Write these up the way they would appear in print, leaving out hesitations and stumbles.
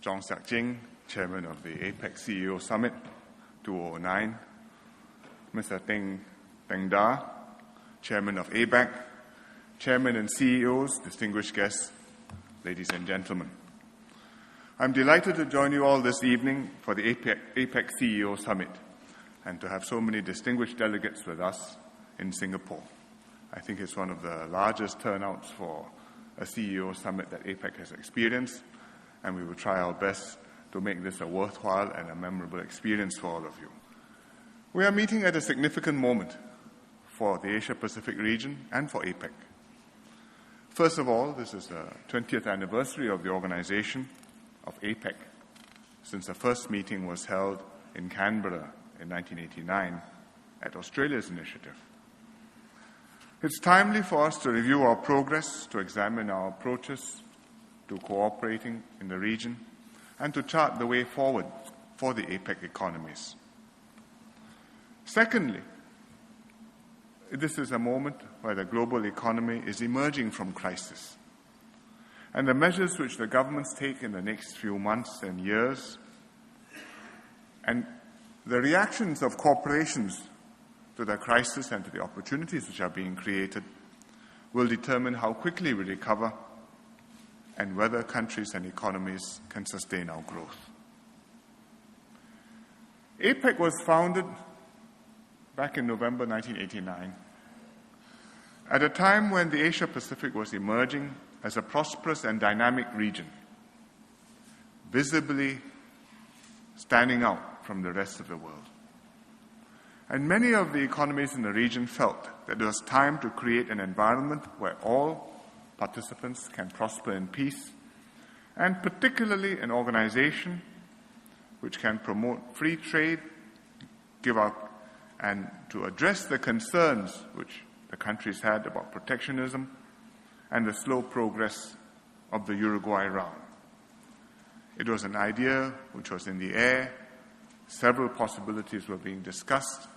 Chong Siak Ching, Chairman of the APEC CEO Summit 2009, Mr. Teng Da, Chairman of APEC, Chairman and CEOs, distinguished guests, ladies and gentlemen. I'm delighted to join you all this evening for the APEC CEO Summit and to have so many distinguished delegates with us in Singapore. I think it's one of the largest turnouts for a CEO Summit that APEC has experienced, and we will try our best to make this a worthwhile and a memorable experience for all of you. We are meeting at a significant moment for the Asia-Pacific region and for APEC. First of all, this is the 20th anniversary of the organization of APEC, since the first meeting was held in Canberra in 1989 at Australia's initiative. It's timely for us to review our progress, to examine our approaches to cooperating in the region, and to chart the way forward for the APEC economies. Secondly, this is a moment where the global economy is emerging from crisis, and the measures which the governments take in the next few months and years, and the reactions of corporations to the crisis and to the opportunities which are being created, will determine how quickly we recover and whether countries and economies can sustain our growth. APEC was founded back in November 1989, at a time when the Asia-Pacific was emerging as a prosperous and dynamic region, visibly standing out from the rest of the world. And many of the economies in the region felt that it was time to create an environment where all participants can prosper in peace, and particularly an organization which can promote free trade, give out, and to address the concerns which the countries had about protectionism and the slow progress of the Uruguay round. It was an idea which was in the air. Several possibilities were being discussed.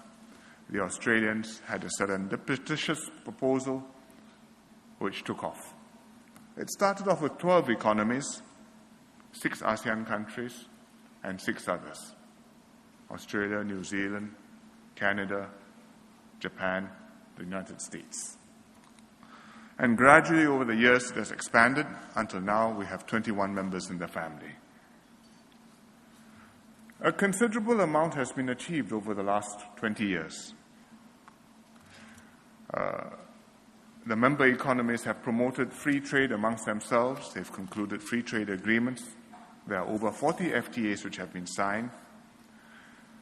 The Australians had a serendipitous proposal which took off. It started off with 12 economies, 6 ASEAN countries, and 6 others: Australia, New Zealand, Canada, Japan, the United States. And gradually over the years it has expanded until now we have 21 members in the family. A considerable amount has been achieved over the last 20 years. The member economies have promoted free trade amongst themselves. They've concluded free trade agreements. There are over 40 FTAs which have been signed.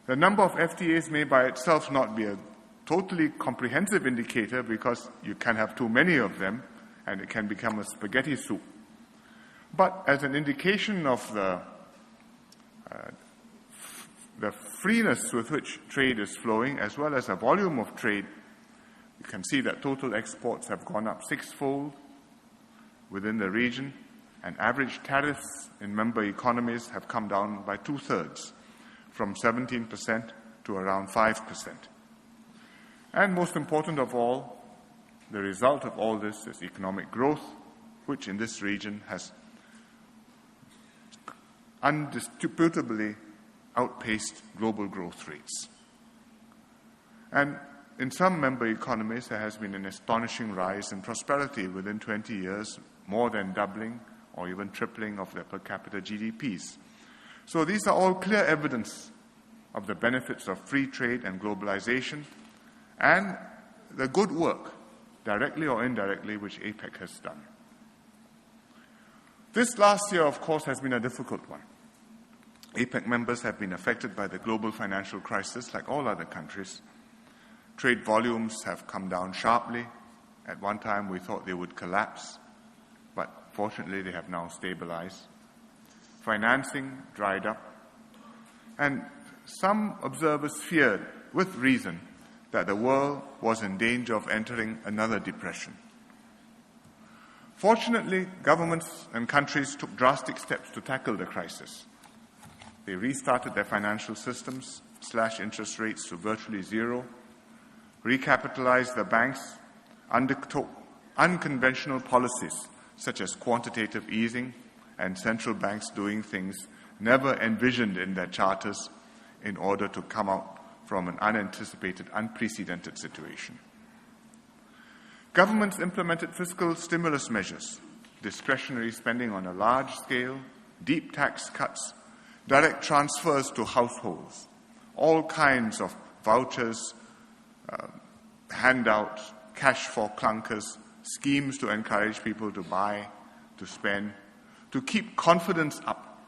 The number of FTAs may by itself not be a totally comprehensive indicator, because you can have too many of them and it can become a spaghetti soup. But as an indication of the freeness with which trade is flowing, as well as the volume of trade, you can see that total exports have gone up 6-fold within the region, and average tariffs in member economies have come down by 2/3, from 17% to around 5%. And most important of all, the result of all this is economic growth, which in this region has undisputably outpaced global growth rates. And in some member economies, there has been an astonishing rise in prosperity within 20 years, more than doubling or even tripling of their per capita GDPs. So these are all clear evidence of the benefits of free trade and globalization, and the good work, directly or indirectly, which APEC has done. This last year, of course, has been a difficult one. APEC members have been affected by the global financial crisis like all other countries. Trade volumes have come down sharply. At one time, we thought they would collapse, but fortunately, they have now stabilized. Financing dried up, and some observers feared, with reason, that the world was in danger of entering another depression. Fortunately, governments and countries took drastic steps to tackle the crisis. They restarted their financial systems, slashed interest rates to virtually zero, recapitalized the banks, undertook unconventional policies such as quantitative easing and central banks doing things never envisioned in their charters in order to come out from an unanticipated, unprecedented situation. Governments implemented fiscal stimulus measures, discretionary spending on a large scale, deep tax cuts, direct transfers to households, all kinds of vouchers, handouts, cash for clunkers, schemes to encourage people to buy, to spend, to keep confidence up,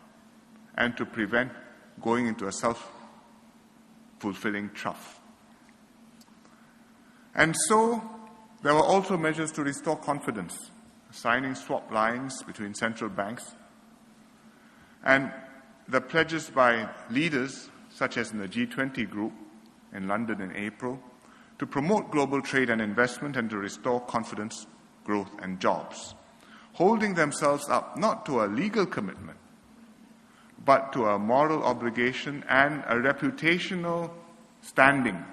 and to prevent going into a self-fulfilling trough. And so, there were also measures to restore confidence, signing swap lines between central banks, and the pledges by leaders, such as in the G20 group in London in April, to promote global trade and investment and to restore confidence, growth, and jobs, holding themselves up not to a legal commitment, but to a moral obligation and a reputational standing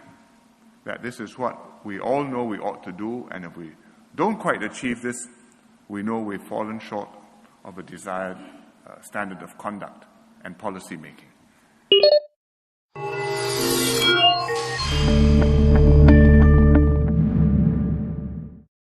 that this is what we all know we ought to do, and if we don't quite achieve this, we know we've fallen short of a desired standard of conduct and policy making.